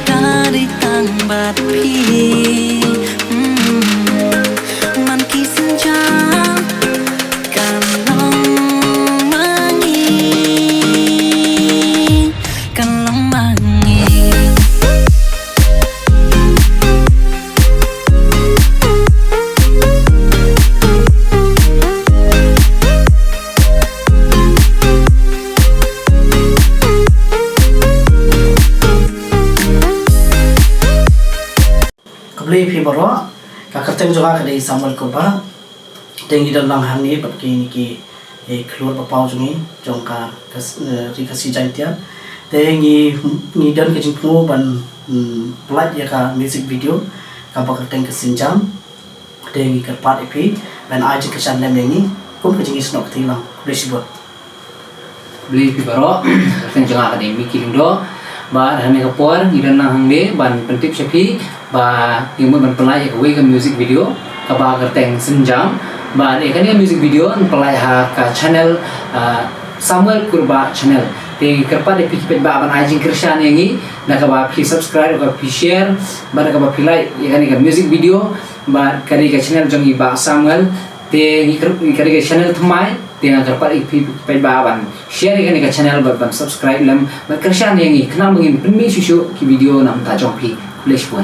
dari tangbat pi man ki senja kan long mangi kan long mangi beli pi baro kakateng juga kadai samal ko ba tengi dalang hangi bat ki ni ki keluar papau jungi jongka rikasi jantia tengi ni dan ke jingpu ban pelat ya ka music video ka bakateng ke sinjam tengi kerpat pi ban aja ke channel ni kum ke jingi snok tilang beli sibot beli pi baro kakateng juga kadai mikiring do ba hame kapor ngidan nang hangbe ban pentip sepi ba yang ban pelai ka we ka music video ka ba kerteng senjam ba ne kan music video pelai ha ka channel Samuel Kurba channel te kerpa de pikipet ba ban ajing krishan yangi na ka ba pi subscribe ka pi share ba ka ba pi like ya kan ka music video ba kari ka channel jongi ba Samuel te ni kari ka channel thmai dengan kerpat ipi ba ban share kan ka channel ban subscribe lam ba krishan yangi kena mengin pemi susu ki video nam ta jong pi flash pun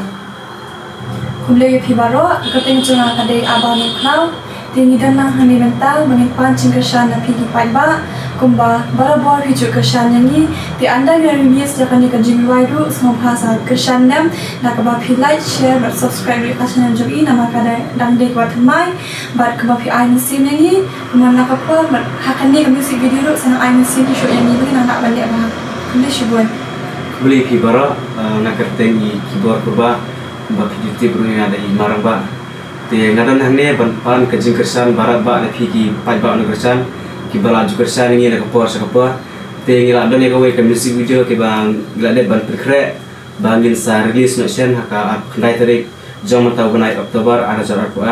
kumlay pi baro kateng chunga kadai abang klau tingi dan nang hani mental mengin pancing keshan na pigi pai ba kumba barabor hiju keshan yangi ti anda ngari bias jakani ka jimi waidu semua bahasa keshan nam na ka ba pi like share dan subscribe ri ka channel jogi nama kadai dang dek wat mai bar ka ba pi ai sim yangi mana ka pa hakan ni ka music video ru sana ai sim show yangi bagi nak balik ba kumlay shibuan beli pi baro na kerteng i keyboard kurba ba YouTube ru ada i marang ba te ngadan hane ban pan ke jingkersan barat ba na phiki pai ba na kersan ki bala ju kersan ngi na kapor sa kapor te ngi la don ka we ka music video ke bang gila de ban perkre bangin sa release no shen haka khnai tarik jom ta gunai Oktober ada jar aku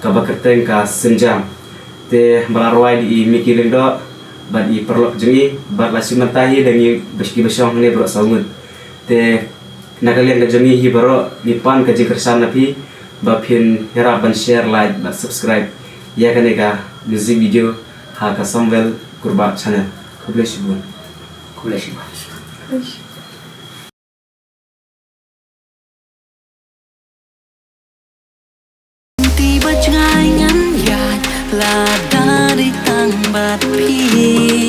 ka ba kerteng ka senjam te bala roi di mikirin do ba di perlok jengi ba la simatahi dengi beski besong ne bro saungut te nakalian ka jengi hi baro ni pan ka jingkersan na phi bapin hera ban share like dan subscribe ya kan eka music video ha ka Samuel Kurba channel kublesi bun tiba jangan ya la dari tangbat pi